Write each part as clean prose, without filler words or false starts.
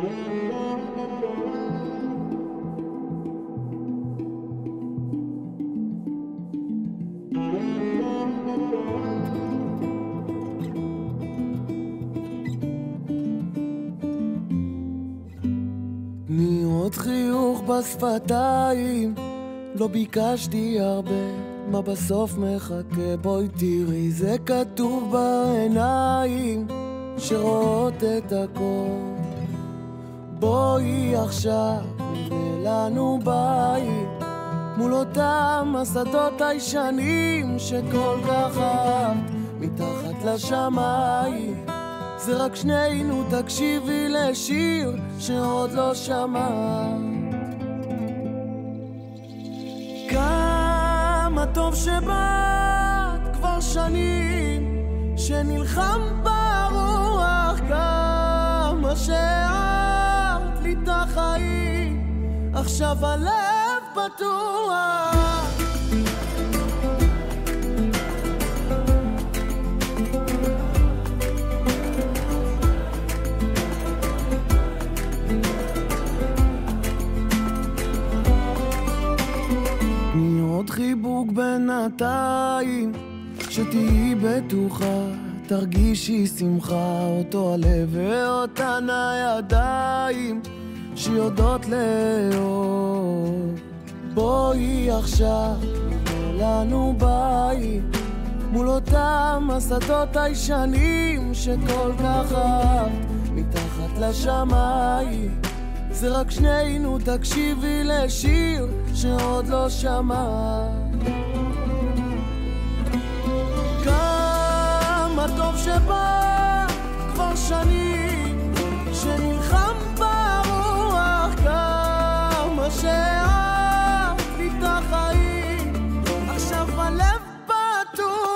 תני עוד חיוך בשפתיים, לא ביקשתי הרבה, מה בסוף מחכה? בואי תראי, זה כתוב בעיניים שרואות את הכל. בואי עכשיו נבנה לנו בית מול אותם השדות הישנים שכל כך אהבת מתחת לשמיים. זה רק שנינו, תקשיבי לשיר שעוד לא שמעת. כמה טוב שבאת, כבר שנים שנלחם ברוח, כמה שאהבת לי את החיים, עכשיו הלב פתוח. עוד חיבוק בינתיים, שתהי בטוחה, תרגישי שמחה, אותו הלב ואותן הידיים שיודעות לאהוב. בואי עכשיו נבנה לנו בית מול אותם השדות הישנים שכל כך אהבת מתחת לשמיים. זה רק שנינו, תקשיבי לשיר שעוד לא שמעת. כמה טוב שבא, כבר שנים שנלחם ברוח, כמה שאהבת לי את החיים, עכשיו הלב פתוח.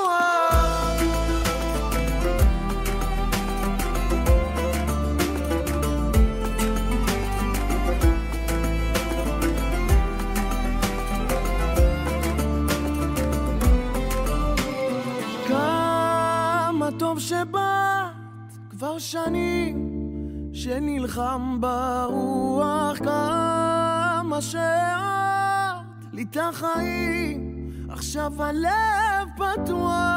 טוב שבאת, כבר שנים שנלחם ברוח, כמה שאהבת לי את החיים, עכשיו הלב פתוח.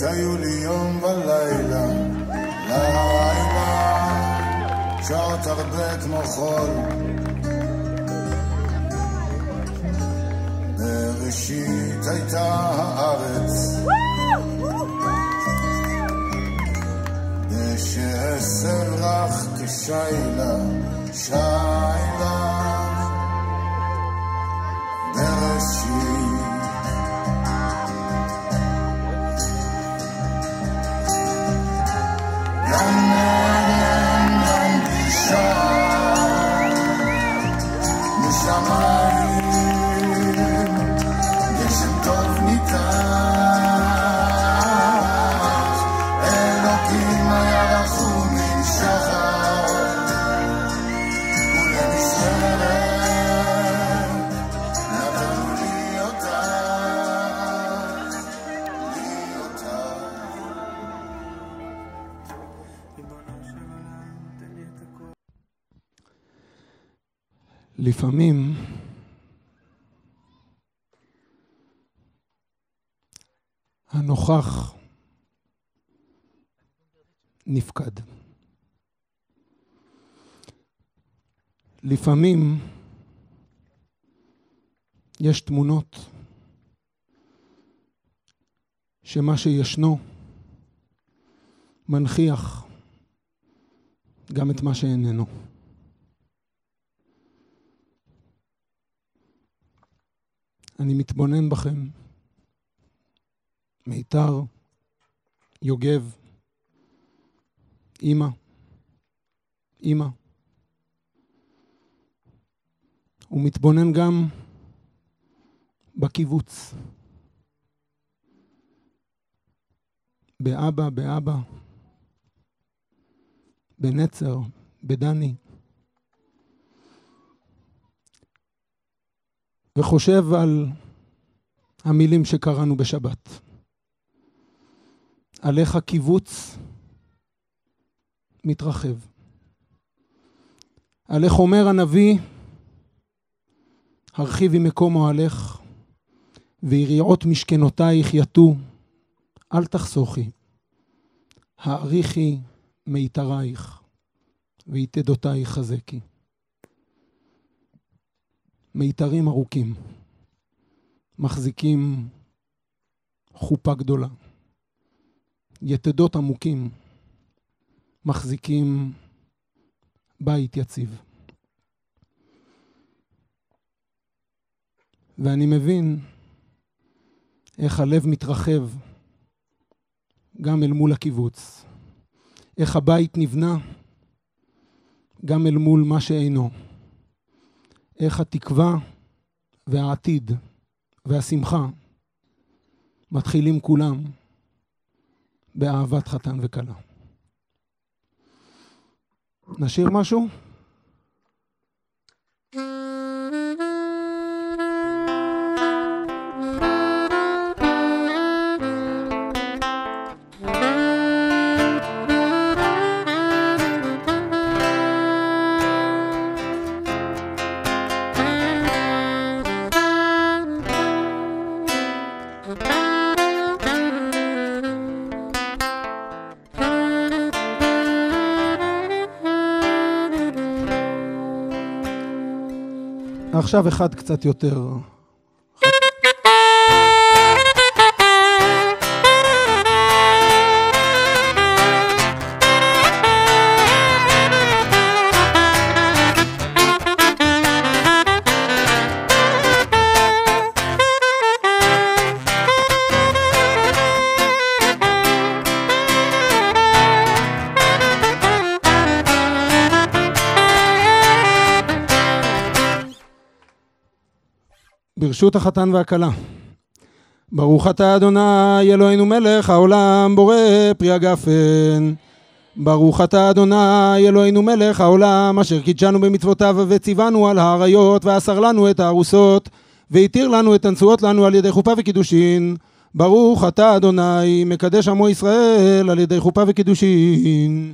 היו לי יום ולילה, לילה, שעות הרבה כמו חול. בראשית הייתה הארץ, ושעשר רך כשיילה, שיילה, בראשית. גם עדן, גם פגישה, משמיים, גשם טוב ניתן, אלוקים היה רחום מן שחר, ולמסגרת נתנו לי אותה, לי אותה. לפעמים הנוכח נפקד. לפעמים יש תמונות שמה שישנו מנכיח גם את מה שאיננו. אני מתבונן בכם, מיתר, יוגב, אמא, הוא מתבונן גם בקיבוץ, באבא, בנצר, בדני, וחושב על המילים שקראנו בשבת. על איך הקיבוץ מתרחב. על איך אומר הנביא, הרחיבי מקום אוהלך, ויריעות משכנותייך יטו, אל תחסוכי. האריכי מיתרייך, ויתדותייך חזקי. מיתרים ארוכים, מחזיקים חופה גדולה. יתדות עמוקים, מחזיקים בית יציב. ואני מבין איך הלב מתרחב גם אל מול הקיבוץ. איך הבית נבנה גם אל מול מה שאינו. איך התקווה והעתיד והשמחה מתחילים כולם באהבת חתן וכלה. נשאיר משהו? עכשיו אחד קצת יותר. ברשות החתן והכלה. ברוך אתה אדוני אלוהינו מלך העולם בורא פרי הגפן. ברוך אתה אדוני אלוהינו מלך העולם אשר קידשנו במצוותיו וציוונו על העריות ואסר לנו את הארוסות והתיר לנו את הנשואות לנו על ידי חופה וקידושין. ברוך אתה אדוני מקדש עמו ישראל על ידי חופה וקידושין.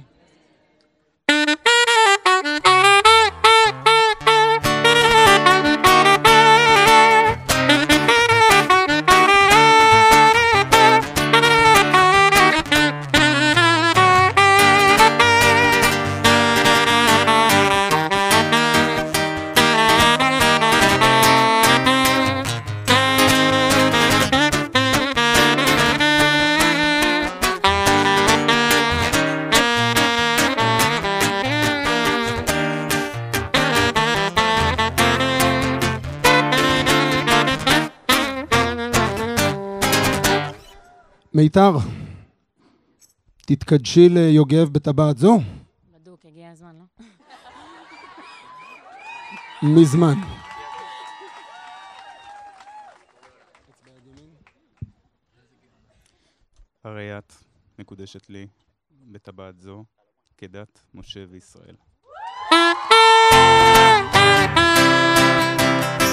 מיתר, תתקדשי ליוגב בטבעת זו? בדוק, הגיע הזמן, לא? מזמן. הרי את מקודשת לי בטבעת זו כדת משה וישראל.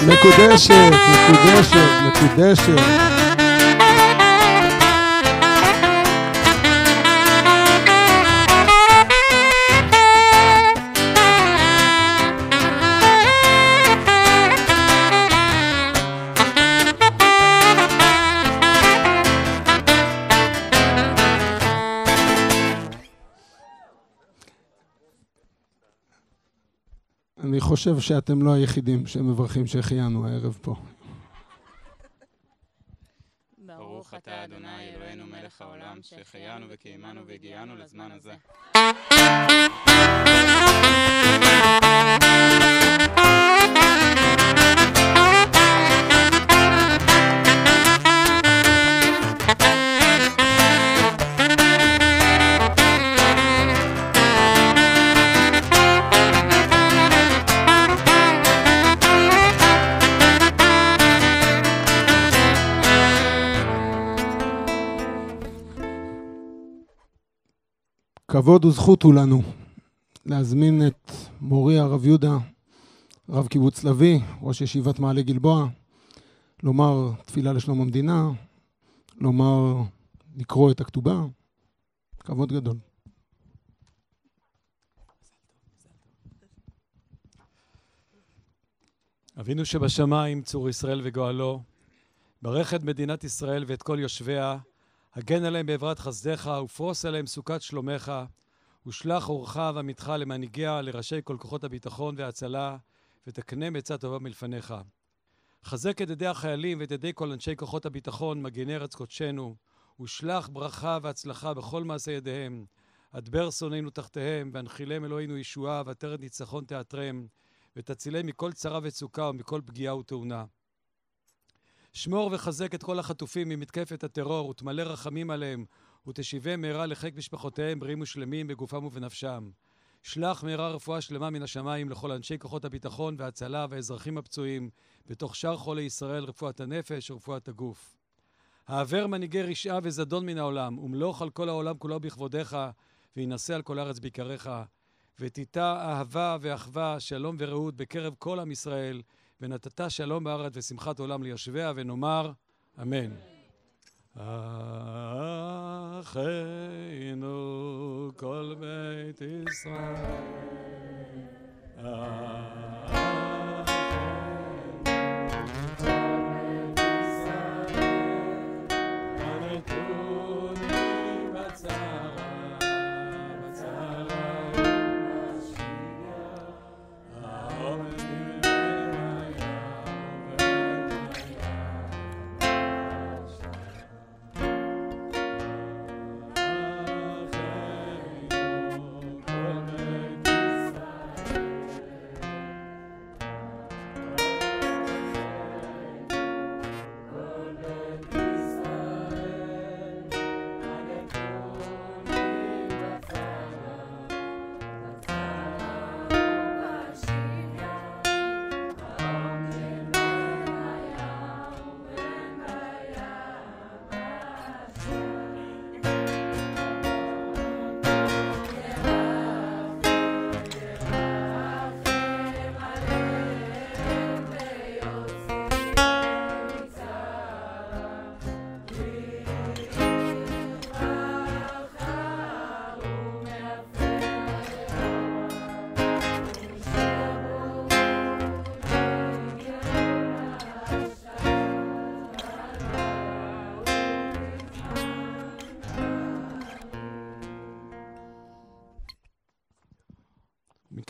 מקודשת, מקודשת, מקודשת. אני חושב שאתם לא היחידים שמברכים שהחיינו הערב פה. ברוך אתה אדוני אלוהינו מלך העולם שהחיינו וקיימנו והגיענו לזמן הזה. כבוד וזכות הוא לנו להזמין את מורי הרב יהודה, רב קיבוץ לוי, ראש ישיבת מעלה גלבוע, לומר תפילה לשלום המדינה, לקרוא את הכתובה. כבוד גדול. אבינו שבשמיים, צור ישראל וגואלו, ברך את מדינת ישראל ואת כל יושביה, הגן עליהם בעברת חסדך, ופרוס עליהם סוכת שלומך, ושלח אורך ועמיתך למנהיגיה, לראשי כל כוחות הביטחון וההצלה, ותקנה עצה טובה מלפניך. חזק את ידי החיילים ואת ידי כל אנשי כוחות הביטחון, מגיני ארץ קודשנו, ושלח ברכה והצלחה בכל מעשה ידיהם. אדבר שונאינו תחתיהם, והנחילם אלוהינו ישועה, ועטרת ניצחון תעטרם, ותצילם מכל צרה וצוקה ומכל פגיעה ותאונה. שמור וחזק את כל החטופים ממתקפת הטרור, ותמלא רחמים עליהם, ותשיבם מהרה לחיק משפחותיהם בריאים ושלמים בגופם ובנפשם. שלח מהרה רפואה שלמה מן השמיים לכל אנשי כוחות הביטחון וההצלה והאזרחים הפצועים, בתוך שאר חולי ישראל רפואת הנפש ורפואת הגוף. העבר מנהיגי רשעה וזדון מן העולם, ומלוך על כל העולם כולו בכבודיך, וינשא על כל הארץ ביקריך. ותיטע אהבה ואחווה, שלום ורעות בקרב כל עם ישראל, ונתת שלום בארץ ושמחת עולם ליושביה, ונאמר אמן. אחינו כל בית ישראל,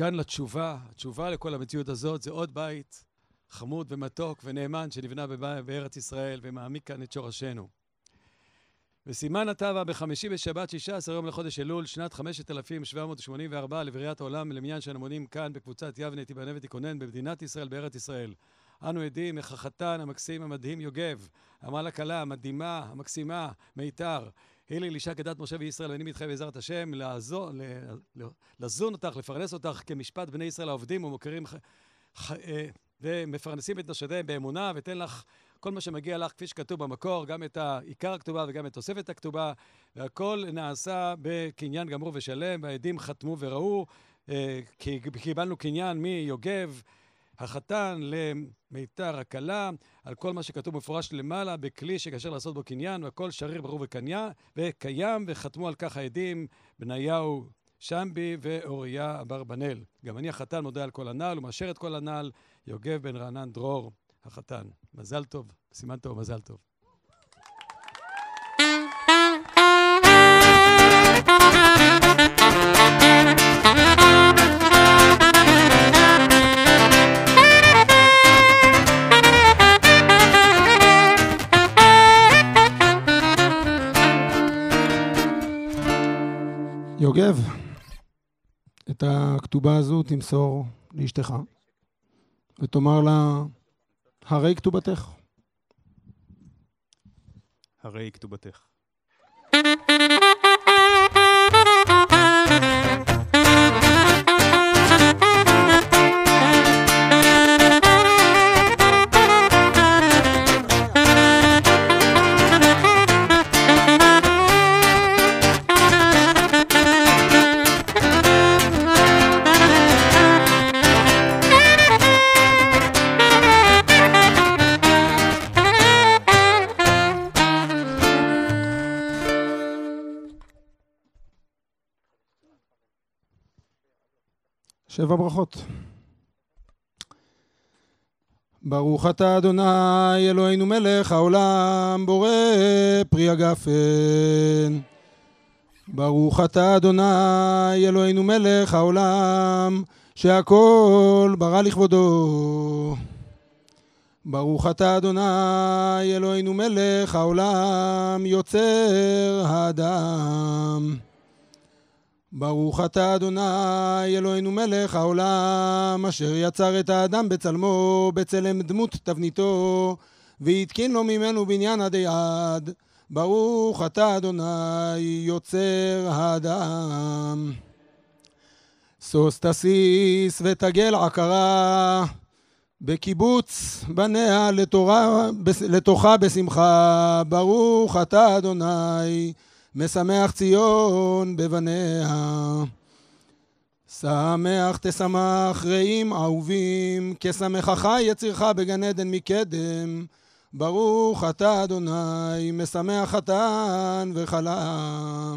מכאן לתשובה, התשובה לכל המציאות הזאת זה עוד בית חמוד ומתוק ונאמן שנבנה בארץ ישראל ומעמיק כאן את שורשנו. וסימן הטבע בחמישי בשבת 16 יום לחודש אלול שנת 5784 לבריאת העולם למניין שאנו מונים כאן בקבוצת יבנה תיבנה ותיכונן במדינת ישראל בארץ ישראל. אנו עדים איך החתן המקסים המדהים יוגב אמר לכלה המדהימה, המקסימה, מיתר, הילי לאישה כדת משה וישראל, ואני מתחייב בעזרת השם לזון אותך, לפרנס אותך כמשפט בני ישראל העובדים ומוכרים ומפרנסים את נשותיהם באמונה, ותן לך כל מה שמגיע לך כפי שכתוב במקור, גם את העיקר הכתובה וגם את תוספת הכתובה, והכל נעשה בקניין גמור ושלם, והעדים חתמו וראו, כי קיבלנו קניין מיוגב החתן למיתר הכלה, על כל מה שכתוב מפורש למעלה, בכלי שכשר לעשות בו קניין, והכל שריר ברור וקיים, וחתמו על כך העדים בניהו שמבי ואוריה אברבנאל. גם אני החתן מודה על כל הנעל ומאשר את כל הנעל, יוגב בן רענן דרור החתן. מזל טוב, סימן טוב, מזל טוב. יוגב, את הכתובה הזו תמסור לאשתך ותאמר לה, הרי כתובתך. הרי כתובתך. שבע ברכות. ברוך אתה אדוני אלוהינו מלך העולם בורא פרי הגפן. ברוך אתה אדוני אלוהינו מלך העולם שהכל ברא לכבודו. ברוך אתה אדוני אלוהינו מלך העולם יוצר האדם. ברוך אתה אדוני אלוהינו מלך העולם אשר יצר את האדם בצלמו בצלם דמות תבניתו והתקין לו ממנו בניין עדי עד. ברוך אתה אדוני יוצר האדם. סוס תסיס ותגל עקרה בקיבוץ בניה לתוכה בשמחה. ברוך אתה אדוני משמח ציון בבניה. שמח תשמח רעים אהובים כשמחך יצירך בגן עדן מקדם. ברוך אתה אדוני משמח חתן וכלה.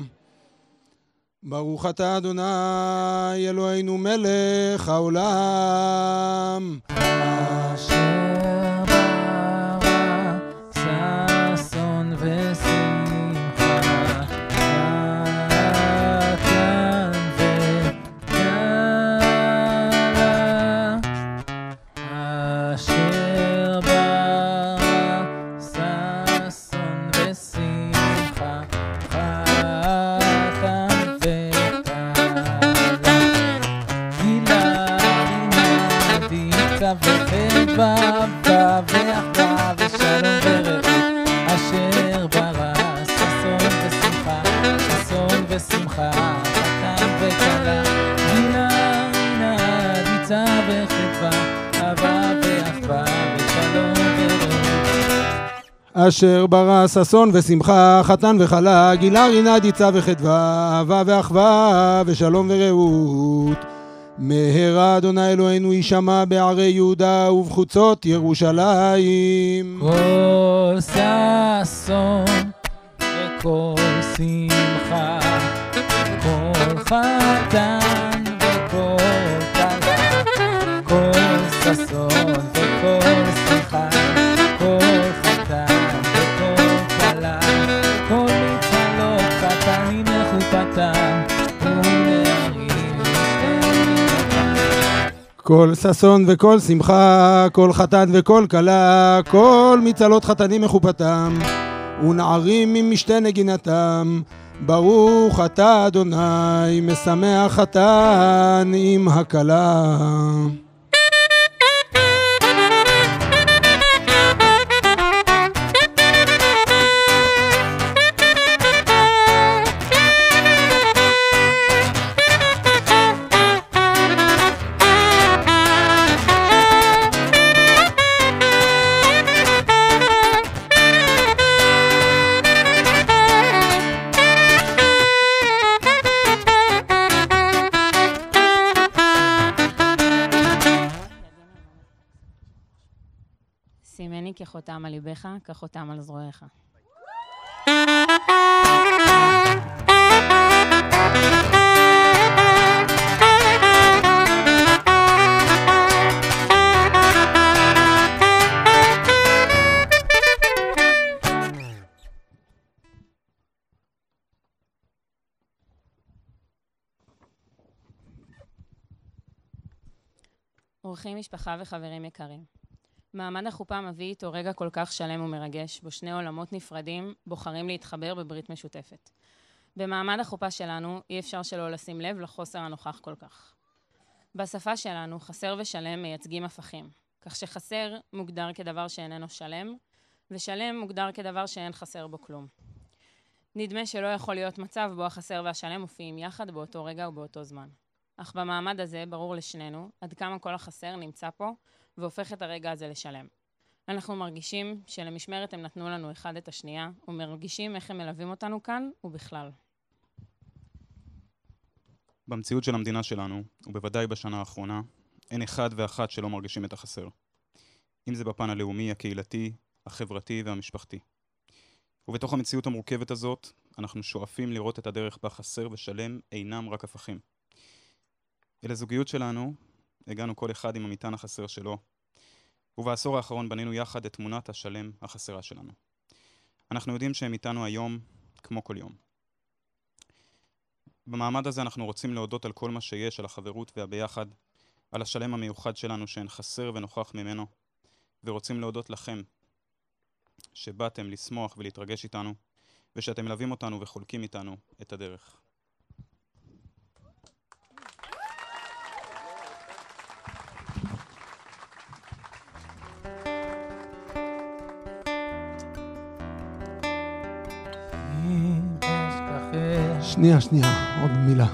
ברוך אתה אדוני אלוהינו מלך העולם אשר ברא ששון ושמחה חתן וכלה. אשר ברא ששון ושמחה חתן וחדווה ואחווה ושלום ורעות אשר ברא ששון ושמחה ששון ושמחה חתן וכלה גילה דיצה וחדווה אהבה ואחווה ושלום ורעות אשר ברא ששון ושמחה חתן וכלה גילה רינה דיצה וחדווה אהבה ואחווה ושלום ורעות. מהרה אדוני אלוהינו יישמע בערי יהודה ובחוצות ירושלים. כל ששון וכל שמחה, כל חתן וכל כלה, כל ששון וכל שמחה, כל חתן וכל כלה, כל מצלות חתנים מחופתם כל ששון וכל שמחה, כל חתן וכל כלה, כל מצלות חתנים מחופתם, ונערים ממשתה נגינתם. ברוך אתה אדוני, משמח חתן עם הכלה. כחותם על ליבך, כחותם על זרועיך. אורחים, משפחה וחברים יקרים. מעמד החופה מביא איתו רגע כל כך שלם ומרגש, בו שני עולמות נפרדים בוחרים להתחבר בברית משותפת. במעמד החופה שלנו אי אפשר שלא לשים לב לחוסר הנוכח כל כך. בשפה שלנו חסר ושלם מייצגים הפכים, כך שחסר מוגדר כדבר שאיננו שלם, ושלם מוגדר כדבר שאין חסר בו כלום. נדמה שלא יכול להיות מצב בו החסר והשלם מופיעים יחד באותו רגע ובאותו זמן. אך במעמד הזה ברור לשנינו עד כמה כל החסר נמצא פה והופך את הרגע הזה לשלם. אנחנו מרגישים שלמשמרת הם נתנו לנו אחד את השנייה, ומרגישים איך הם מלווים אותנו כאן ובכלל. במציאות של המדינה שלנו, ובוודאי בשנה האחרונה, אין אחד ואחת שלא מרגישים את החסר. אם זה בפן הלאומי, הקהילתי, החברתי והמשפחתי. ובתוך המציאות המורכבת הזאת, אנחנו שואפים לראות את הדרך בה חסר ושלם אינם רק הפכים. אל הזוגיות שלנו הגענו כל אחד עם המטען החסר שלו, ובעשור האחרון בנינו יחד את תמונת השלם החסרה שלנו. אנחנו יודעים שהם איתנו היום כמו כל יום. במעמד הזה אנחנו רוצים להודות על כל מה שיש, על החברות והביחד, על השלם המיוחד שלנו שאין חסר ונוכח ממנו, ורוצים להודות לכם שבאתם לשמוח ולהתרגש איתנו, ושאתם מלווים אותנו וחולקים איתנו את הדרך. שנייה, עוד מילה.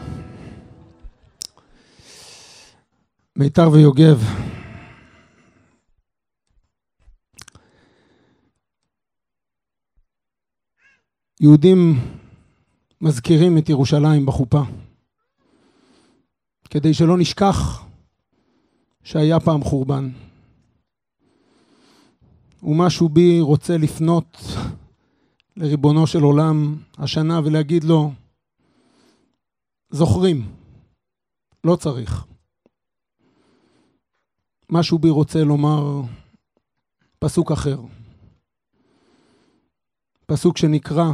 מיתר ויוגב. יהודים מזכירים את ירושלים בחופה, כדי שלא נשכח שהיה פעם חורבן. ומשהו בי רוצה לפנות לריבונו של עולם השנה ולהגיד לו, זוכרים, לא צריך. משהו בי רוצה לומר פסוק אחר. פסוק שנקרא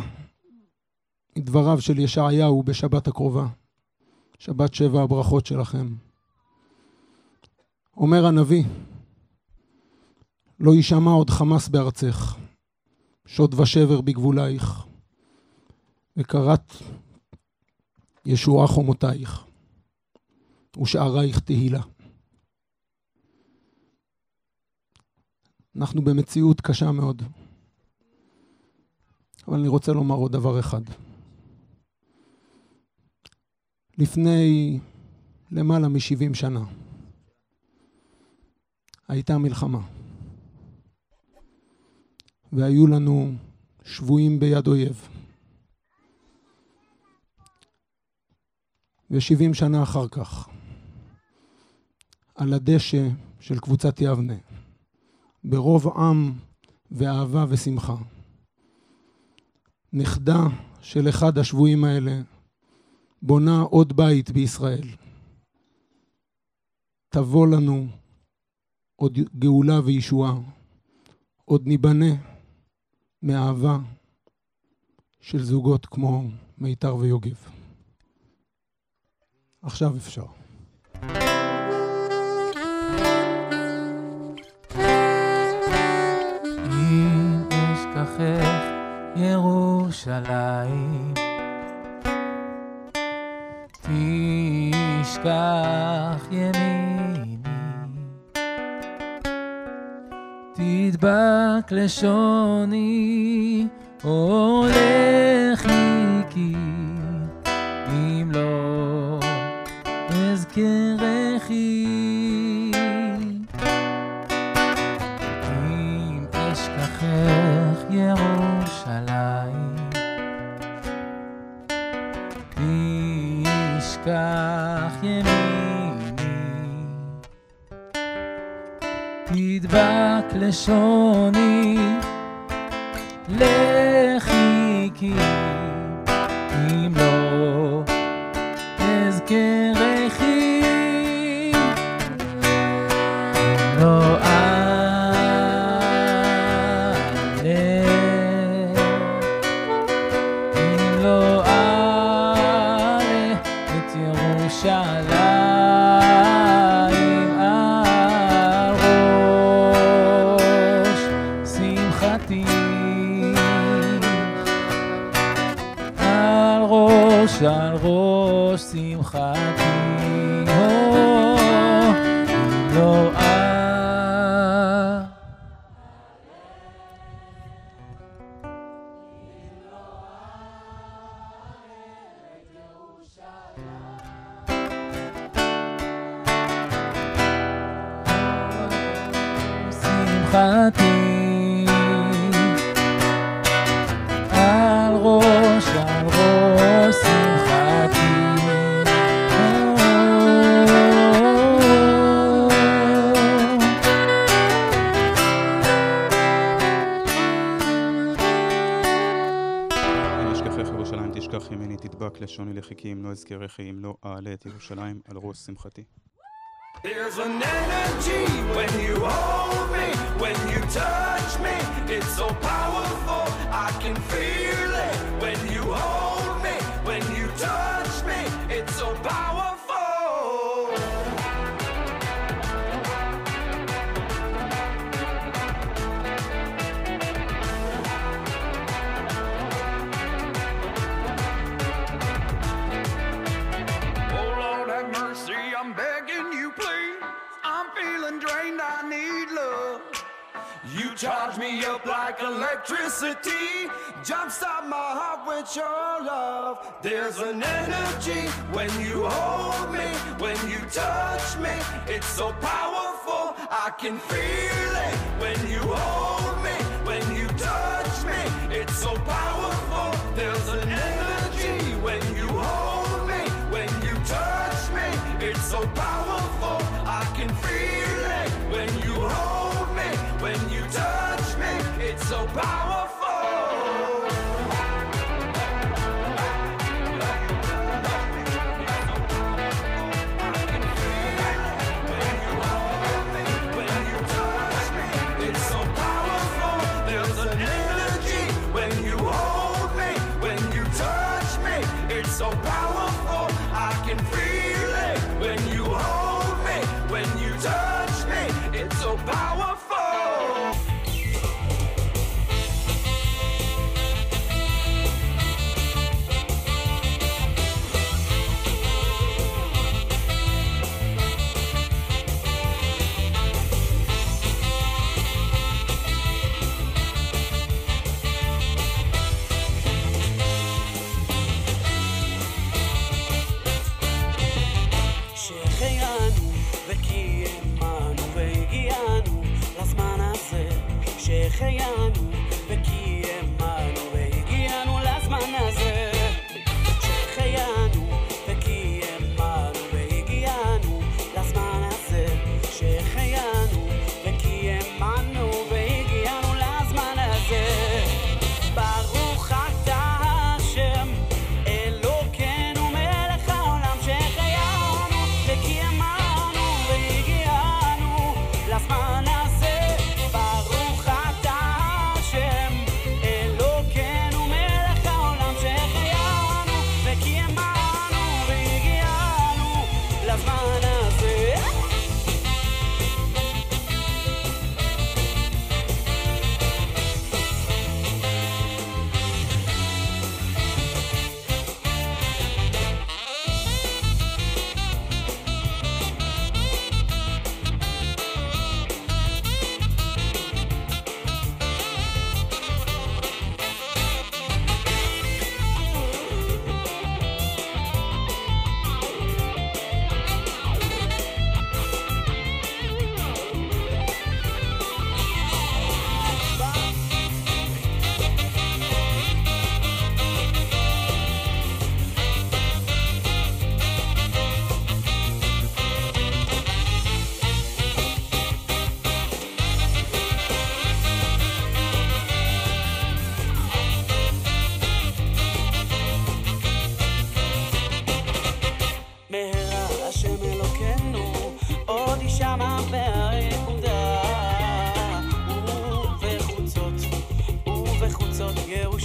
מדבריו של ישעיהו בשבת הקרובה. שבת 7 הברכות שלכם. אומר הנביא, לא יישמע עוד חמס בארצך, שוד ושבר בגבולייך, וקראת ישועה חומותייך, ושערייך תהילה. אנחנו במציאות קשה מאוד. אבל אני רוצה לומר עוד דבר אחד. לפני למעלה מ-70 שנה הייתה מלחמה. והיו לנו שבויים ביד אויב. ו70 שנה אחר כך, על הדשא של קבוצת יבנה, ברוב עם ואהבה ושמחה, נכדה של אחד השבויים האלה בונה עוד בית בישראל. תבוא לנו עוד גאולה וישועה, עוד ניבנה מאהבה של זוגות כמו מיתר ויוגב. עכשיו אפשר. אם אשכחך ירושלים, תשכח ימיני, תדבק לשוני, הולך איתי, אם לא אזכרכי. אם אשכחך ירושלים, תשכח ימיני, תדבק לשוני לחיקי אם לא אזכרכי לא אעלה אם לא אעלה את ירושלים על ראש שמחתי על ראש שמחתי אם לא שמחתי על ראש שמחתי אם אשכחך ירושלים תשכח ימיני תדבק לשוני לחיקי אם לא אזכרכי אם לא אעלה את ירושלים על ראש שמחתי. There's an energy when you hold me, when you touch me, it's so powerful, I can feel it. When you hold me, when you touch me, it's so powerful. Oh Lord have mercy, I'm begging you please, I'm feeling drained, I need love. You charge me up like electricity, jumpstart my heart with your love. There's an energy when you hold me, when you touch me, it's so powerful, I can feel it. When you hold me, when you touch me, it's so powerful. There's an energy when you hold me, when you touch me, it's so powerful, I can feel it. When you hold me, when you touch me, it's so powerful. I can feel it. When you hold me, when you touch me, it's so powerful. There's an energy when you hold me, when you touch me, it's so powerful, I can feel it. When you hold me, when you touch me, it's so powerful. שהחיינו וקיימנו והגיענו לזמן הזה שהחיינו וקיימנו והגיענו לזמן הזה שהחיינו וקיימנו והגיענו לזמן הזה שהחיינו וקיימנו והגיענו לזמן הזה ברוך אתה השם אלוקינו מלך העולם שהחיינו וקיימנו והגיענו לזמן הזה ברוך אתה השם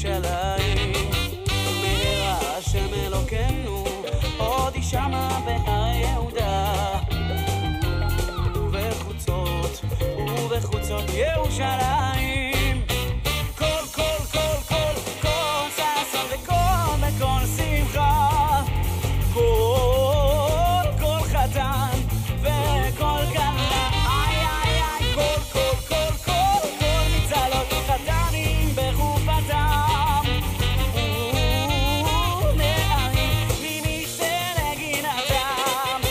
ירושלים. מהרה השם אלוקינו עוד ישמע בהר יהודה, ובחוצות ירושלים. קול קול קול קול קול ששון וקול בקול שמחה, קול קול חתן וקול כלה, איי איי איי, קול קול קול קול קול מצלות חתנים בחופתם, ונערים ממשתה לגינתם.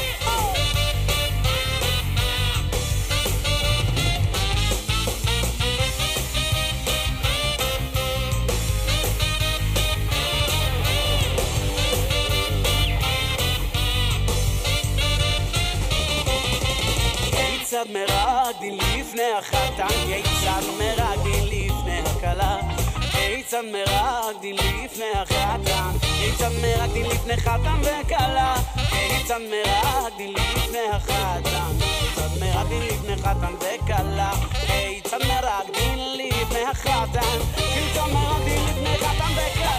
כיצד מרקדין לפני החתן, כיצד מרקדין לפני הכלה, כיצד מרקדין לפני החתן, כיצד מרקדין לפני חתן וכלה, כיצד מרקדין לפני החתן, כיצד מרקדין לפני חתן וכלה, כיצד מרקדין לפני החתן, כיצד מרקדין לפני חתן וכלה.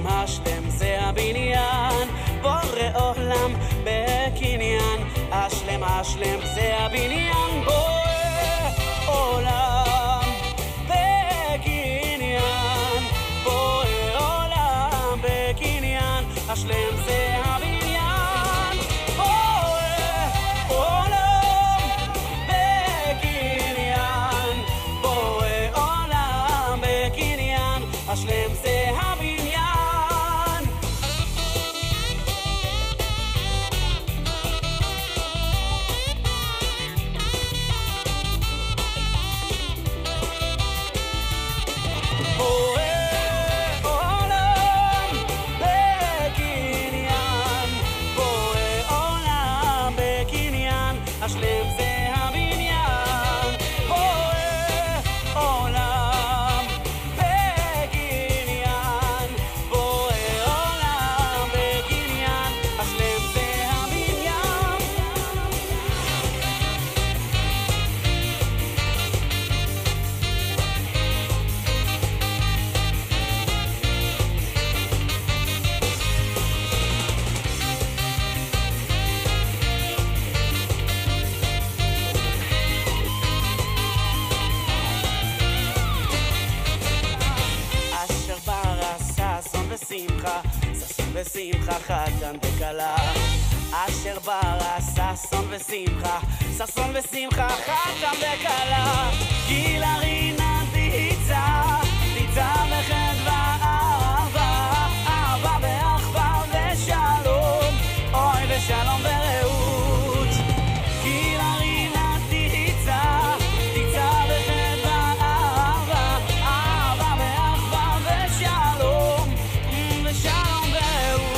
השלם זה הבניין, בורא עולם בקניין, השלם השלם זה הבניין, בורא עולם בקניין, בורא עולם בקניין, השלם זה הבניין, בורא עולם בקניין, בורא עולם בקניין, השלם זה הבניין. ושמחה חתן וכלה, אשר ברא ששון ושמחה, ששון ושמחה חתן וכלה, גיל הרינה תיצה, תיצה בחדווה אהבה, אהבה באחווה ושלום, אוי ושלום ורעות. גיל הרינה תיצה, תיצה בחדווה אהבה, אהבה באחווה ושלום, ושלום ורעות.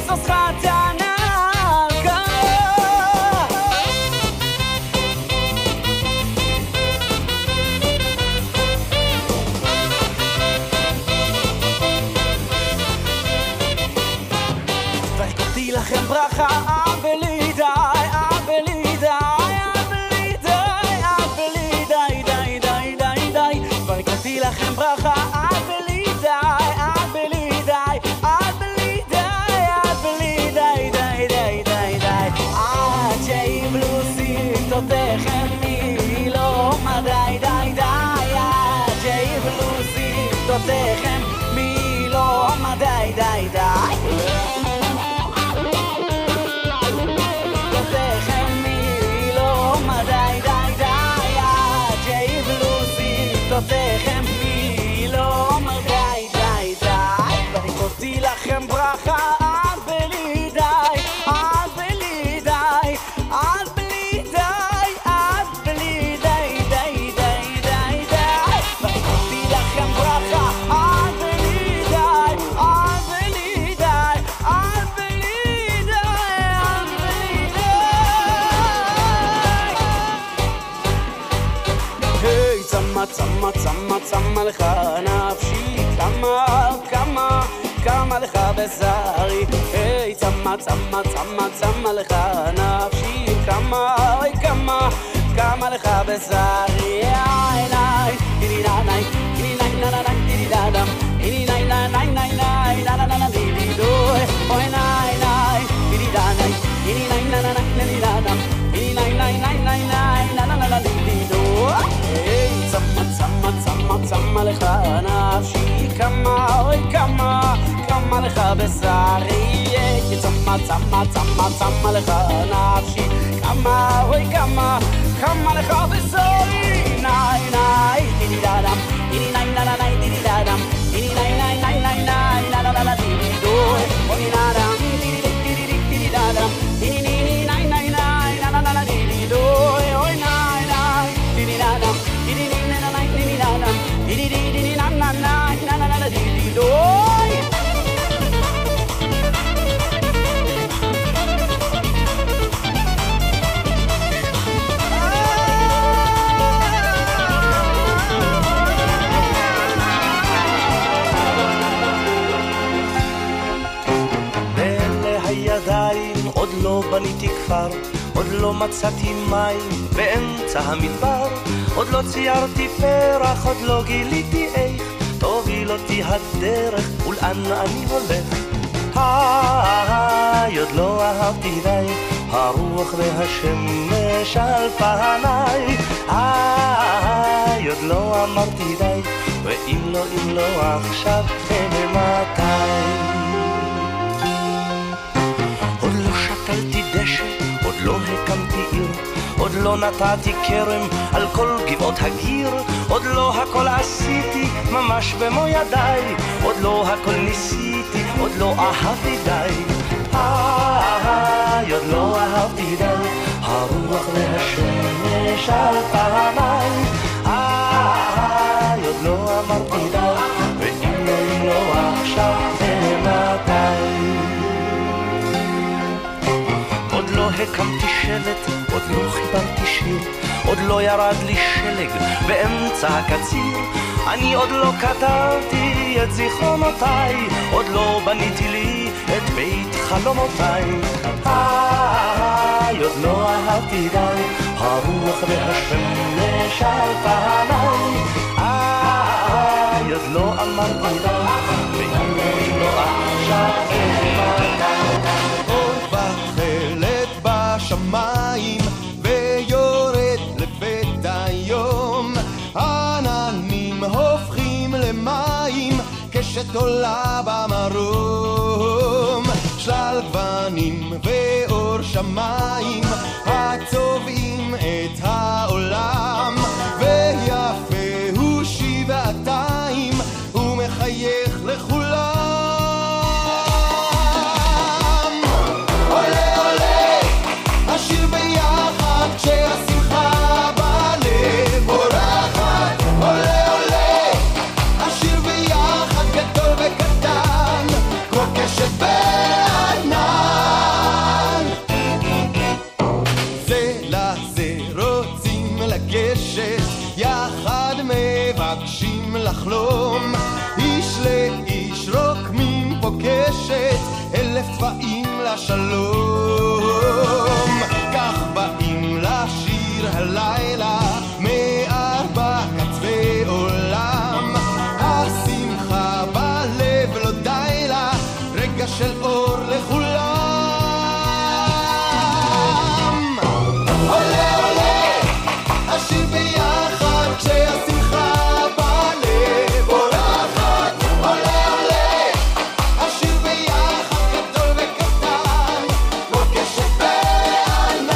sos חתנה וריקותי לכם ברכה בלי די בלי די בלי די בלי די די די די די וריקותי לכם ברכה בלי די בלי די בלי די בלי די די די די די עד שיבלו שפתותיכם מלא מדי די די עד שיבלו שפתותיכם מלא מדי די די תותיכם מלא מדי די די וריקותי לכם ברכה בלי די בלי די בלי די בלי די די די די די וריקותי לכם ברכה בלי די בלי די בלי די היי צמה צמה צמה צמה לך נפשי כמה לך בשרי היי צמה צמה צמה צמה לך נפשי כמה לך בשרי איי דידי די דידי די נה דידי דם דידי די נה נה דידי דוי אוי ניי דידי די דידי נה דידי דם דידי נה דידי דוי צמה צמה צמה צמה לך נפשי כמה לך בשרי צמה צמה צמה צמה לך נפשי כמה לך בשרי ניי דידי דם דידי דידי דם דידי דידי דוי אוי דם דידי דם דידי דידי דוי אוי דידי דם עוד לא בניתי כפר, עוד לא מצאתי מים באמצע המדבר, עוד לא ציירתי פרח, עוד לא גיליתי איך תוביל אותי הדרך ולאן אני הולך. עוד לא אהבתי די הרוח והשמש על פניי, עוד לא אמרתי די ואם לא עכשיו מתי. עוד לא שתלתי דשא, עוד לא הקמתי עיר, עוד לא נתתי כרם על כל גבעות הגיר, עוד לא הכל עשיתי ממש במו ידיי, עוד לא הכל ניסיתי, עוד לא אהבתי די. עוד לא אהבתי די הרוח והשמש על פניי, עוד לא אמרתי די ואם לא עכשיו מתי. עוד לא הקמתי שלט, עוד לא חיברתי שיר, עוד לא ירד לי שלג באמצע הקציר, אני עוד לא כתבתי את זיכרונותיי, עוד לא בניתי לי את בית חלומותיי. עוד לא אהבתי די הרוח והשמש על פניי, עוד לא אמרתי די ואם לא עכשיו בשמיים ויורד לבית היום, עננים הופכים למים, קשת עולה במרום, שלל גוונים ואור שמיים הצובעים את העולם, ויפה הוא שבעתיים ומחייך לכולם. השיר ביחד כשהשמחה בלב אורחת, עולה עולה, השיר ביחד גדול וקטן, כמו קשת בענן. לחלום, איש לאיש רוקמים פה קשת, 1000 צבעים לשלום. כך באים לשיר הלילה מארבע קצווי עולם, השמחה בלב לא די לה, רגע של אור לכולם. עולה עולה השיר ביחד כשהשמחה בלב אורחת, עולה עולה השיר ביחד גדול וקטן כמו קשת בענן.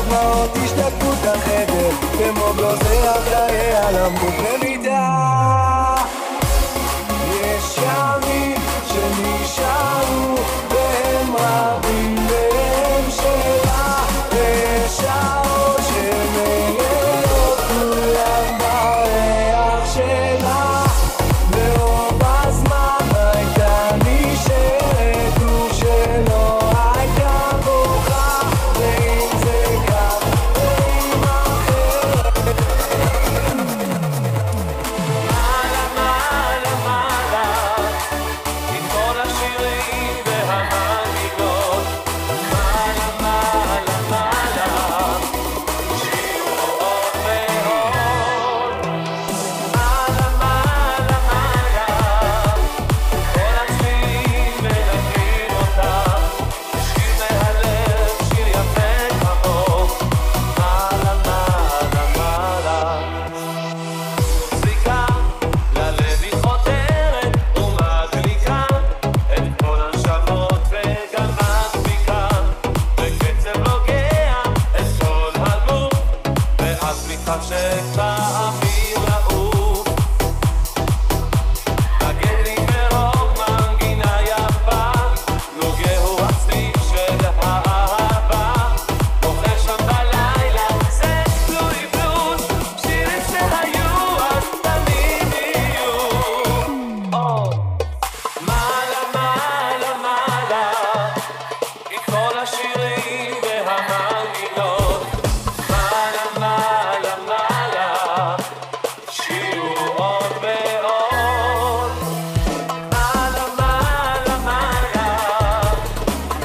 הדמעות השתקפו את החדר כמו גוזר אחרי הלמות במידה יש ימים שנשארו והם רבים והם שלה ויש שעות שמלאות כולם בריח שלה ורוב הזמן הייתה נשארת ושלא הייתה בוכה ואם זה כך ואם אחרת מעלה מעלה מעלה עם כל השירים והמנגינות מעלה מעלה מעלה שירו עוד ועוד מעלה מעלה מעלה כל הצלילים מלווים אותם שיר מהלב שיר יפה כמוך מעלה מעלה מעלה זריקה ללב היא חותרת ומדליקה את כל הנשמות וגם מדביקה בקצב נוגע את כל הגוף ואז מתחשק באוויר לעוף נגן לי מרוב מנגינה יפה נוגה הוא הצליל של האהבה בוחר שם בלילה זה בלוי בלוז שירים שהיו אז תמיד יהיו מעלה מעלה מעלה עם כל השירים והמנגינות מעלה מעלה מעלה שירו עוד ועוד מעלה מעלה מעלה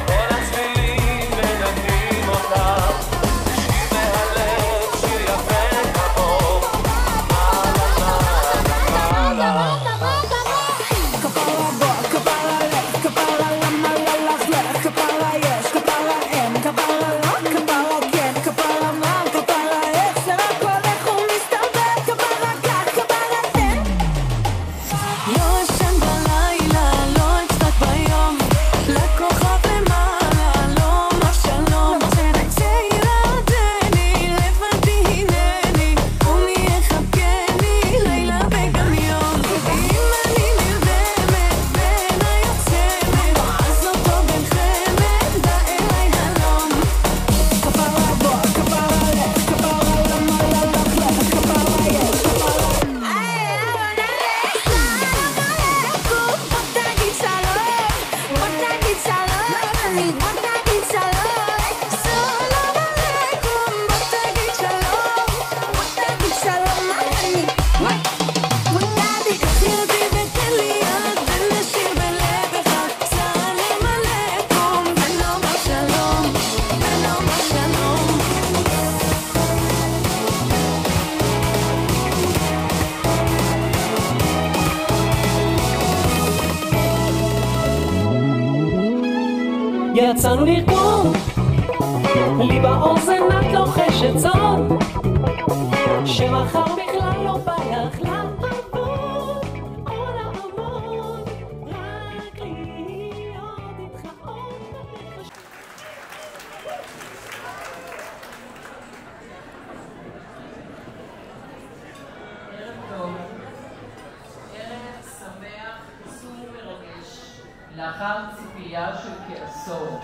כל הצלילים מנגנים אותם שיר מהלב שיר יפה כמוך מעלה מעלה מעלה כפרה בוא, כפרה לך, כפרה למה לא לך, כפרה יש, כפרה אין, כפרה לא, כפרה כן, כפרה מה, כפרה איך, זה רק הולך ומסתבר, כפרה כך, כפרה תן. לא ישן בלילה, לא אצטק ביום, לכוכב למעלה, לא מה שלום, צעירה עודני, לבדי הנני, ומי יחבקני, לילה וגם יום. אם אני נרדמת בעיניי עוצמת, אז אותו בן חמד, בא אליי הלום. כפרה בוא, כפרה לך, כפרה למה לא לך, כפרה יש, כפרה בוא תגיד שלום, בוא תגיד שלום, בוא תגיד שלום, סלאם עליכום, בוא תגיד שלום, בוא תגיד שלום, בוא תגיד, קחי אותי ותן לי יד ונשאיר בלב אחד, סלאם עליכום, ונאמר שלום, ונאמר שלום. יצאנו לרקוד, לי באוזן את לוחשת סוד, שמחר בכלל לא בא לך לעבוד, או לעמוד, רק להיות איתך עוד בדרך. ערב טוב, ערב שמח, קסום ומרגש, לאחר ציפייה של כעשור.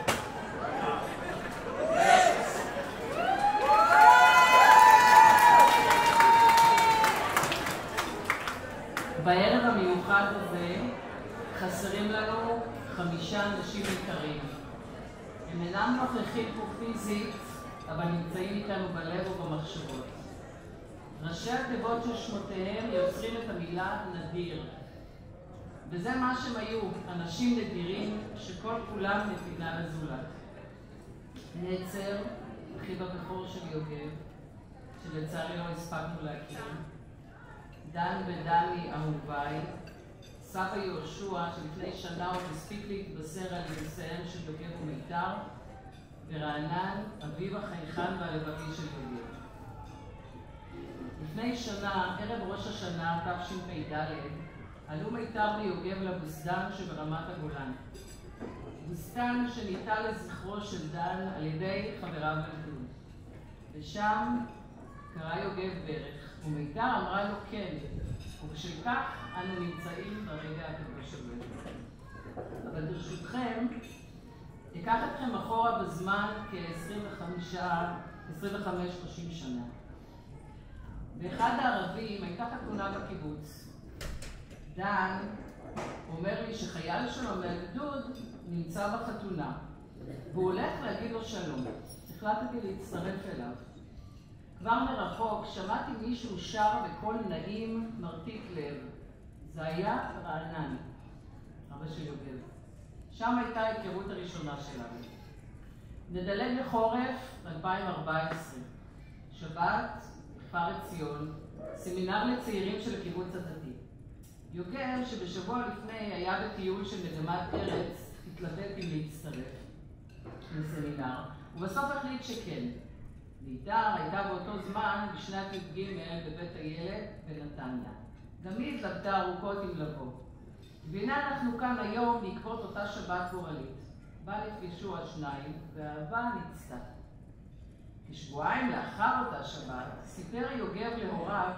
בערב המיוחד הזה חסרים לנו 5 אנשים יקרים. הם אינם נוכחים פה פיזית, אבל נמצאים איתנו בלב ובמחשבות. ראשי התיבות של שמותיהם יוצרים את המילה נדיר. וזה מה שהם היו, אנשים נדירים שכל כולם נתינה לזולת. נצר, אחיו הבכור של יוגב, שלצערי לא הספקנו להכיר, דן ודני אהוביי, סבא יהושע שלפני שנה עוד הספיק להתבשר על ניסיון של יוגב ומיתר, ורענן, אביו החייכן והלבבי של יוגב. לפני שנה, ערב ראש השנה, תשפ"ד, עלו מיתר ויוגב לבוסדן שברמת הגולן. בוסתן שניטע לזכרו של דן על ידי חבריו לגדוד. ושם קרא יוגב ברך, ומיתר אמרה לו כן, ובשל כך אנו נמצאים ברגע הקדוש הזה. אבל ברשותכם, אקח אתכם אחורה בזמן כ-25-30 שנה. באחד הערבים הייתה חתונה בקיבוץ. דן אומר לי שחייל שלו מהגדוד נמצא בחתונה, והוא הולך להגיד לו שלום. החלטתי להצטרף אליו. כבר מרחוק שמעתי מישהו שר בקול נעים מרטיט לב. זה היה רענן, אבא של יוגב. שם הייתה ההיכרות הראשונה שלנו. נדלג לחורף 2014. שבת, כפר עציון, סמינר לצעירים של הקיבוץ הדתי. יוגב, שבשבוע לפני היה בטיול של מגמת ארץ, התלבט אם להצטרף לסמינר, ובסוף החליט שכן. מיתר הייתה באותו זמן בשנת י"ג בבית הילד בנתניה. גם היא התלבטה ארוכות אם לבוא. והנה אנחנו כאן היום בעקבות אותה שבת גורלית. בה נפגשו השניים והאהבה ניצתה. כשבועיים לאחר אותה שבת סיפר יוגב להוריו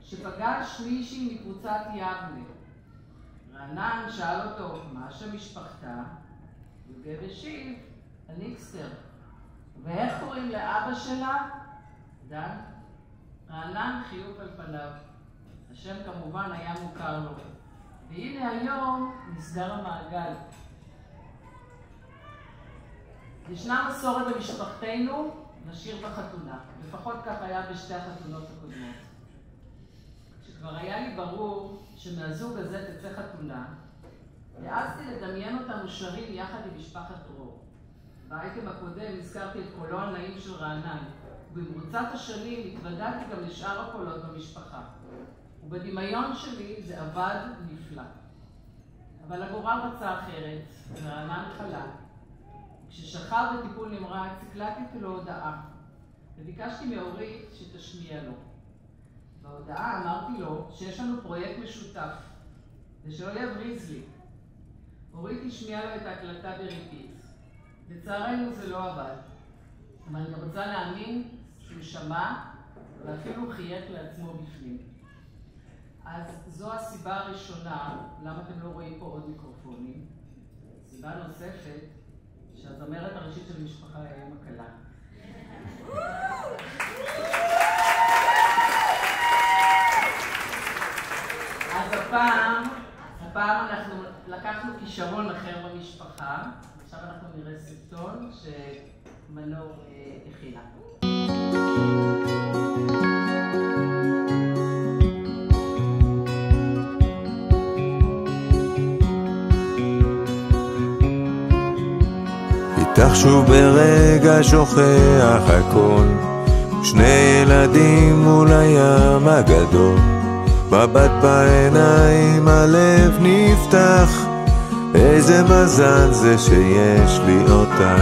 שפגש מישהי מקבוצת יבנה. רענן שאל אותו מה שם משפחתה. יוגב השיב, הניקסטר. ואיך קוראים לאבא שלה? דן. רענן חיוך על פניו. השם כמובן היה מוכר לו. והנה היום נסגר המעגל. ישנה מסורת במשפחתנו לשיר בחתונה. לפחות כך היה בשתי החתונות הקודמות. כשכבר היה לי ברור שמהזוג הזה תצא חתונה, העזתי לדמיין אותנו שרים יחד עם משפחת דרור. באייטם הקודם הזכרתי את קולו הנעים של רענן, ובמרוצת השנים התוודעתי גם לשאר הקולות במשפחה. ובדמיון שלי זה עבד נפלא. אבל הגורל רצה אחרת, ורענן חלה. כששכב בטיפול נמרץ, הקלטתי לו הודעה, וביקשתי מאורית שתשמיע לו. בהודעה אמרתי לו שיש לנו פרויקט משותף, ושלא יבריז לי. אורית השמיעה לו את ההקלטה בריפיט. לצערנו זה לא עבד, אבל אני רוצה להאמין שהוא שמע, ואפילו חייך לעצמו בפנים. אז זו הסיבה הראשונה, למה אתם לא רואים פה עוד מיקרופונים. סיבה נוספת, שהזמרת הראשית של המשפחה היא היום הקלה. אז הפעם אנחנו לקחנו כישרון אחר במשפחה. עכשיו אנחנו נראה סרטון שמנור הכינה. איתך שוב ברגע שוכח הכל, שני ילדים מול הים הגדול, מבט בעיניים הלב נפתח, איזה מזל זה שיש לי אותך.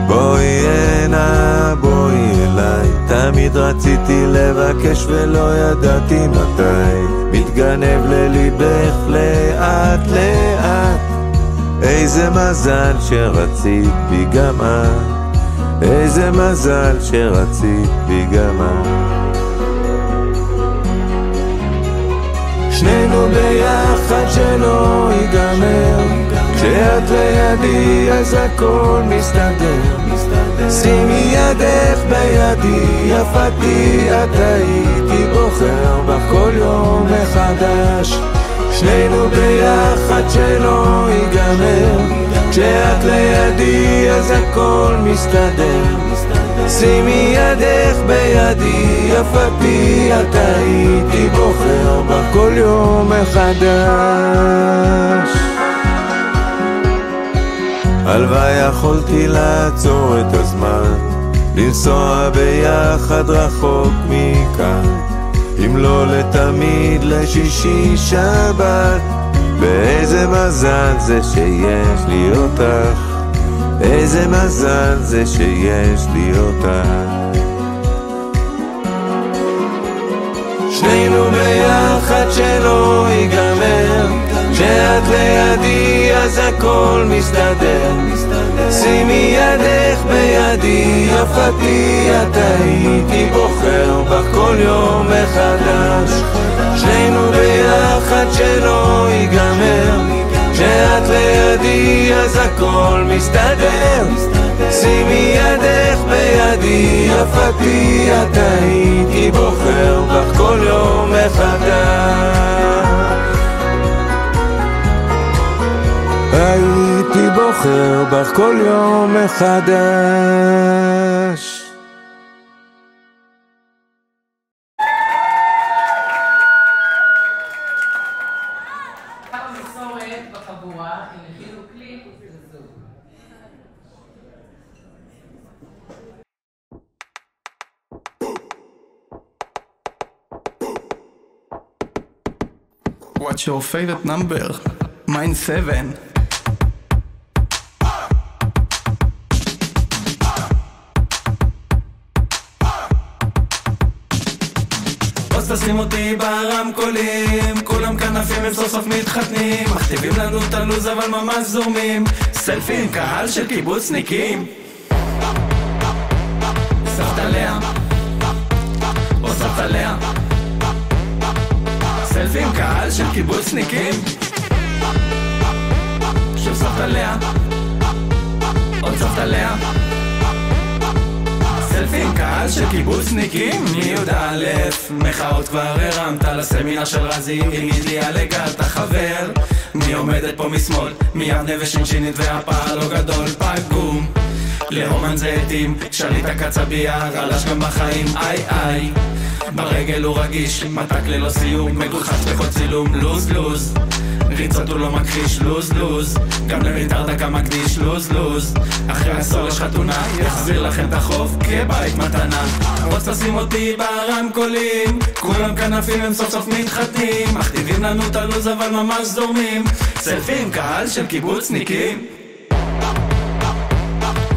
בואי הנה, בואי אליי, תמיד רציתי לבקש ולא ידעתי מתי, מתגנב לליבך לאט לאט, איזה מזל שרצית בי גם את, איזה מזל שרצית בי גם את. שנינו ביחד שלא ייגמר, כשאת לידי אז הכל מסתדר, שימי ידך בידי יפתי, את הייתי בוחר בך כל יום מחדש. שנינו ביחד שלא ייגמר, כשאת לידי אז הכל מסתדר, שימי ידך בידי יפתי, את הייתי בוחר בך כל יום מחדש. הלוואי יכולתי לעצור את הזמן, לנסוע ביחד רחוק מכאן, אם לא לתמיד לשישי שבת, ואיזה מזל זה שיש לי אותך, איזה מזל זה שיש לי אותך. שנינו ביחד שלא ייגמר, כשאת לידי אז הכל מסתדר, שימי לידי יפתי את הייתי בוחר בך כל יום מחדש שנינו ביחד שלא ייגמר כשאת לידי אז הכל מסתדר שימי ידך בידי יפתי את הייתי בוחר בך כל יום מחדש הייתי בוחר בך כל יום מחדש המסורת בחבורה, אם הכינו קליפ וזהו. What's your favorite number? Mine 7. אז תשים אותי ברמקולים כולם כנפים הם סוף סוף מתחתנים מכתיבים לנו את הלוז אבל ממש זורמים סלפי עם קהל של קיבוצניקים סבתא לאה או סבתא לאה סלפי עם קהל של קיבוצניקים שוב סבתא לאה עוד סבתא לאה סלפי עם קהל של קיבוצניקים מי"א מחאות כבר הרמת לסמינר של רזי תגיד לי הלגל אתה חבר מי עומדת פה משמאל מיבנה ושינשינית והפעל לא גדול פגום להומן זיתים שליט הקצביה רלש גם בחיים איי איי ברגל הוא רגיש מתק ללא סיום מגוחץ בכל צילום לוז לוז ריצות הוא לא מכחיש לוז לוז גם למיתר דקה מקדיש לוז לוז אחרי עשור יש חתונה יחזיר לכם את החוב כבית מתנה רוצה תשים אותי ברמקולים כולם כנפים הם סוף סוף מתחתנים מכתיבים לנו את הלוז אבל ממש זורמים סלפי עם קהל של קיבוצניקים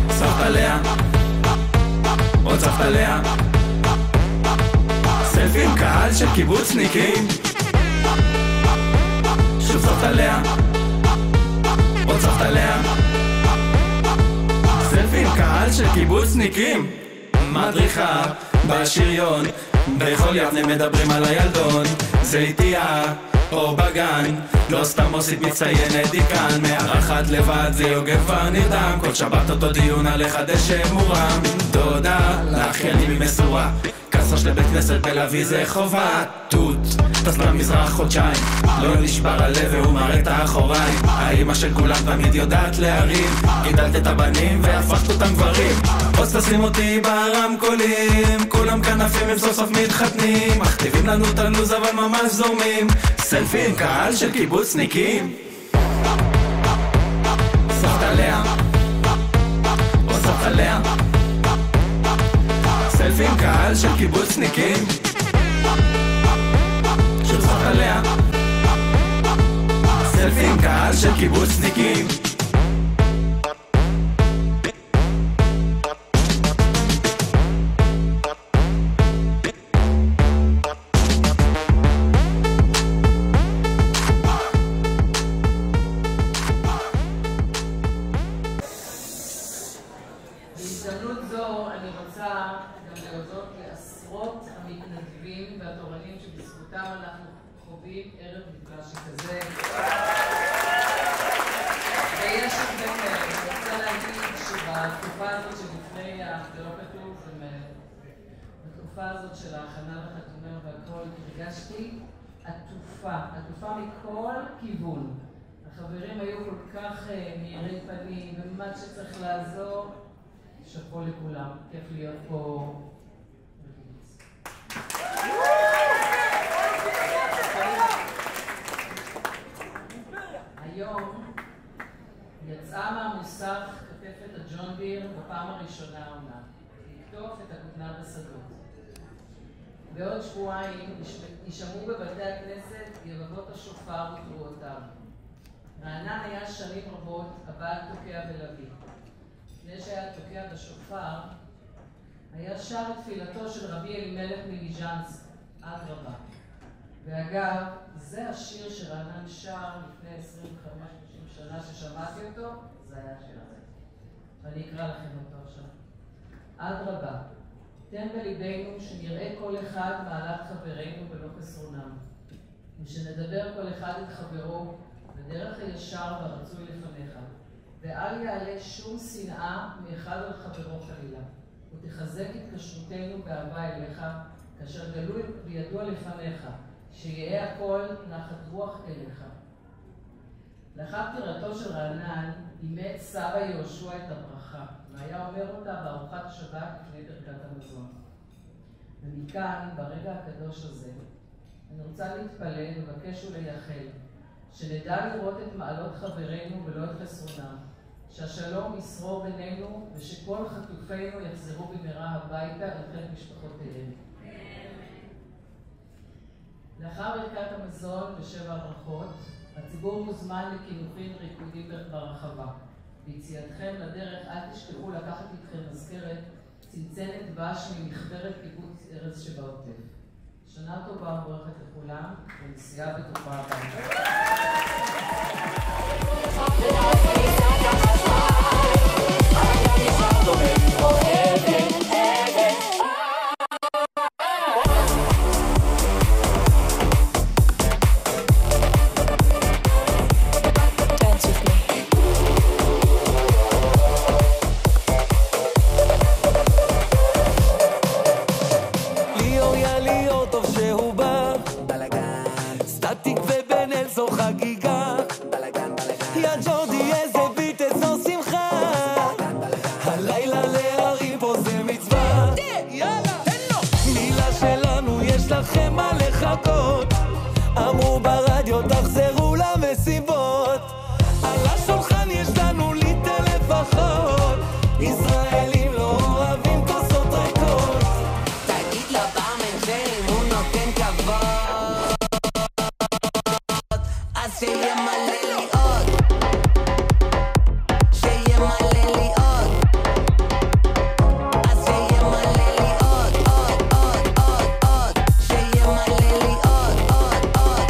סבתא לאה עוד סבתא לאה סלפי עם קהל של קיבוצניקים שוב סבתא לאה עוד סבתא לאה סלפי עם קהל של קיבוצניקים מדריכה בשריון בכל יבנה מדברים על הילדון זה איתיה או בגן לא סתם עושית מצטיינת דיקן מארחת לבד זה יוגב כבר נרדם כל שבת אותו דיון על לחדש מורם דודה לאחייני ממסורה כסר של בית כנסת בלוי זה חובה תות טס למזרח חודשיים לא נשבר הלב והוא מראה את האחוריים האמא של כולם תמיד יודעת להרים גידלת את הבנים והפכת אותם גברים אז תשים אותי ברמקולים כולם כנפים הם סוף סוף מתחתנים מכתיבים לנו את הלוז אבל ממש זורמים סלפי עם קהל של קיבוצניקים סבתא לאה או סבתא לאה סלפי עם קהל של קיבוצניקים שוב סבתא לאה סלפי עם קהל של קיבוצניקים בהזדמנות זו אני רוצה גם להודות לעשרות המתנדבים והתורנים שבזכותם אנחנו חווים ערב נפלא שכזה. ויש הרבה כאלה. אני רוצה להגיד שבתקופה הזאת שלפני, זה לא כתוב, בתקופה הזאת של ההכנה לחתונה והכל, הרגשתי עטופה מכל כיוון. החברים היו כל כך מאירי פנים, ומה שצריך לעזור, שפו לכולם, כיף להיות פה בקיבוץ. היום יצאה מהמוסך כתפת הג'ון דיר בפעם הראשונה העונה, לקטוף את הכותנה בשדות. בעוד שבועיים נשמעו בבתי הכנסת ירבות השופר ותרועותיו. רענן היה שנים רבות הבעל תוקע בלוי. לפני שהיה תוקע בשופר, היה שר את תפילתו של רבי אלימלך מליז'נסק, אדרבה. ואגב, זה השיר שרענן שר לפני 25-30 שנה ששמעתי אותו, זה היה השיר הזה. ואני אקרא לכם אותו עכשיו. אדרבה, תן בליבנו שנראה כל אחד מעלת חברינו ולא חסרונם, ושנדבר כל אחד את חברו בדרך הישר והרצוי לפניך, ואל יעלה שום שנאה מאחד על חברו חלילה, ותחזק התקשרותנו באהבה אליך, כאשר גלוי וידוע לפניך, שיהיה הכל נחת רוח אליך. לאחר פטירתו של רענן, אימץ סבא יהושע את הברכה, והיה אומר אותה בארוחת השבת לפני ברכת המזון. ומכאן, ברגע הקדוש הזה, אני רוצה להתפלל, לבקש ולייחל, שנדע לראות את מעלות חברינו ולא את חסרונם, שהשלום ישרור בינינו ושכל חטופינו יחזרו במהרה הביתה אל חיק משפחותיהם. לאחר ברכת המזון ושבע הברכות, הציבור מוזמן לכינוחים ריקודים ברחבה. ביציאתכם לדרך אל תשכחו לקחת איתכם מזכרת צנצנת דבש ממחברת קיבוץ ארז שבעוטף. שנה טובה ומבורכת לכולם, ונסיעה בטוחה הביתה. אמרו ברדיו תחזרו למסיבות, על השולחן יש לנו ליטר לפחות, ישראלים לא אוהבים כוסות ריקות. תגיד לו ברמן שאם הוא נותן כבוד, אז שיהיה מלא לי עוד, שיהיה מלא לי עוד, אז שיהיה מלא לי עוד, עוד, עוד, עוד, עוד, שיהיה מלא לי עוד, עוד, עוד,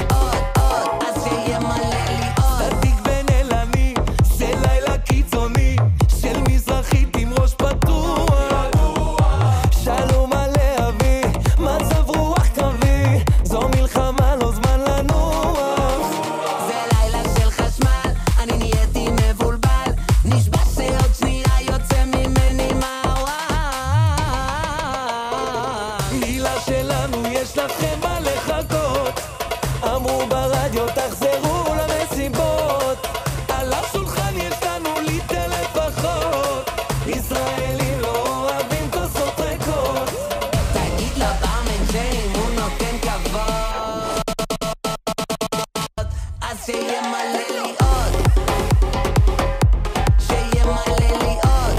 עוד, אז שיהיה מלא לי עוד. תתיק בן אלני, זה לילה קיצוני של מזרחית עם ראש פתוח, שלום עליה אבי, מצב רוח תביא, זו מלחמה לא זמן לנוח. זה לילה של חשמל, אני נהייתי מבולבל, נשבע שעוד שנייה יוצא ממני מהוואי. מילה שלנו יש לכם מה לחכות, אמרו ברדיו תחזרו למסיבות, על השולחן יש לנו ליטר לפחות, ישראלים לא אוהבים כוסות ריקות. תגיד לו ברמן שאם הוא נותן כבוד, אז שיהיה מלא לי עוד, שיהיה מלא לי עוד,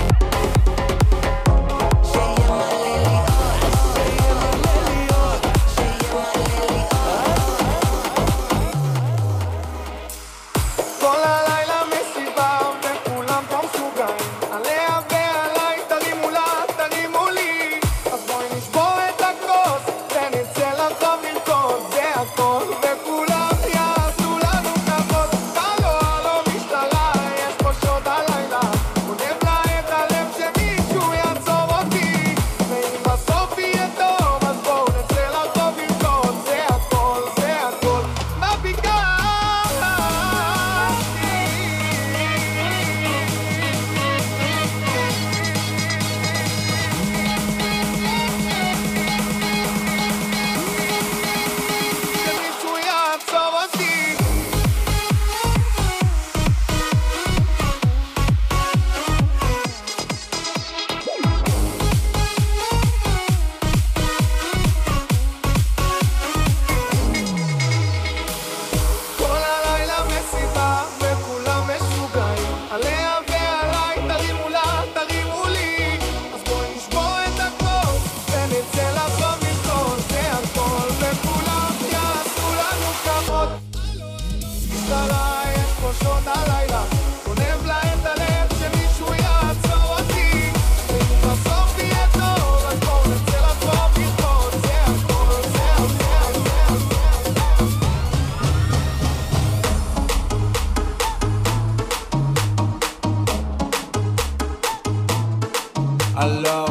שיהיה מלא לי עוד, שיהיה מלא לי עוד, שיהיה מלא לי עוד. כל הלילה מסיבה וכולם פה משוגעים, עליה ועליי תרימו לה, תרימו לי, אז בואי נשבור את הכוס ונצא לרחוב לרקוד, זה הכל וכולם יעשו לנו כבוד. הלו הלו משתלה, יש פה שעות הלילה, גונב לה את הלב שמישהו יעצור אותי, ואם בסוף יהיה טוב אז בואו נצא לרחוב לרקוד, זה הכל, זה הכל, מה ביקשתי? שמישהו יעצור אותי. כל הלילה מסיבה וכולם משוגעים, עליה ועליי תרימו לה, תרימו לי, אז בואי נשבור את הכוס ונצא לרחוב לרקוד, זה הכל וכולם יעשו לנו כבוד. משתלה, יש פה שעות הלילה, גונב לה את הלב שמישהו יעצור אותי, ואם בסוף יהיה טוב אז בואו נצא לרחוב לרקוד, זה הכל, זה הכל, זה הכל. הלו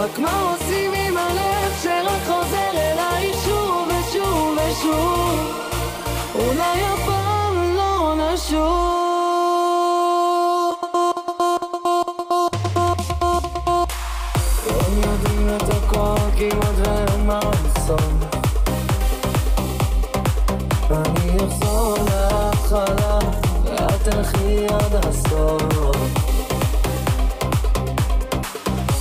רק מה עושים עם הלב שרק חוזר אליי שוב ושוב ושוב, אולי הפעם לא נשוב. הם יודעים את הכל כמעט ואין מה לעשות, אני אחזור להתחלה ואת תלכי עד הסוף,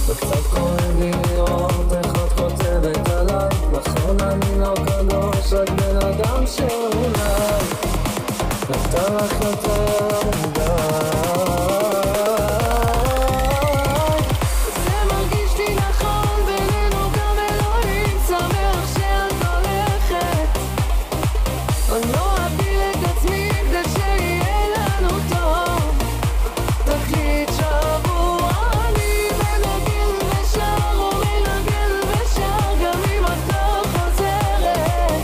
וקצת כואב לי לראות איך את כותבת עליי, נכון אני לא קדוש, רק בן אדם שאולי נפתח לך יותר מדי. זה מרגיש לי נכון בינינו, גם אלוהים שמח שאת הולכת, אני לא אפיל את עצמי כדי שיהיה לנו טוב, תקליט שבוע אני מנגן ושר ומנגן ושר, גם אם את לא חוזרת,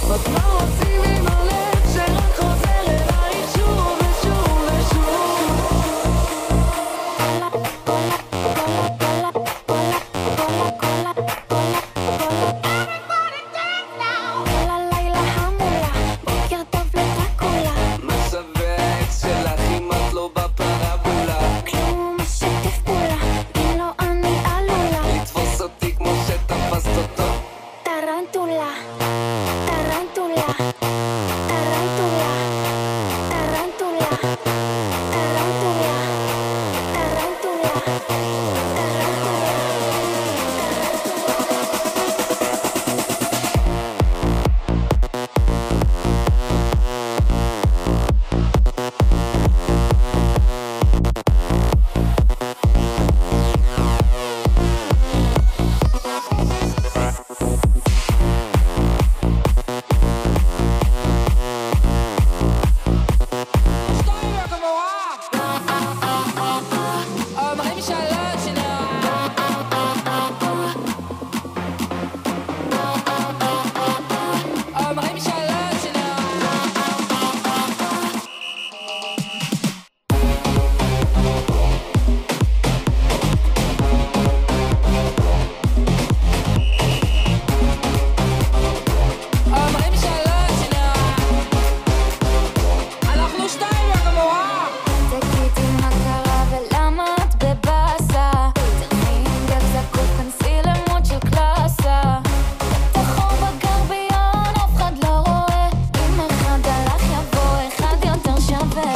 רק מה עושים עם הלב שרק חוזר אליי שוב ושוב ושוב. הלילה המולה, בוקר טוב לדרקולה, מה שווה האקס שלך אם את לא בפרבולה? כלום משתף פעולה, אם לא אני עלולה לתפוס אותי כמו שתפסת אותו. טרנטולה, טרנטולה, טרנטולה, טרנטולה, טרנטולה, טרנטולה. אומרים שלוש אומרים שלוש אומרים שלוש אנחנו שתיים יא גמורה. תגידי מה קרה ולמה את בבאסה, תרמי עם גג זקוף, כנסי למוד של קלאסה, תחור בגרביון, אף אחד לא רואה, אם אחד הלך יבוא אחד יותר שווה.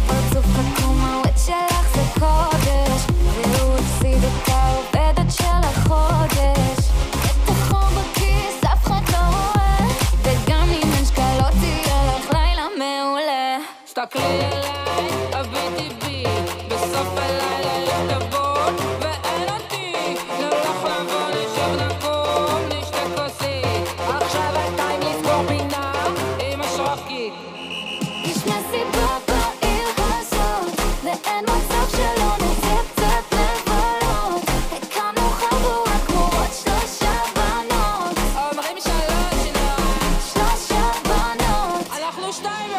פרצוף חתום, הוואט שלך זה קודש, והוא הפסיד את העובדת של החודש, תחור בכיס, אף אחד לא רואה, וגם אם אין שקלות תהיה לך לילה מעולה. תסתכלי אליי, הביטי בי, בסוף הלילה יש כבוד ואין אותי, נלך לבוא לשוב נקום, נשתה כוסית, עכשיו הטיים לסגור פינה עם השרפקית. יש מסיבה בעיר הזאת, ואין מצב שלא נצא קצת לבלות, הקמנו חבורה כמו עוד 3 בנות, אומרים שלוש שלוש בנות. אנחנו שתיים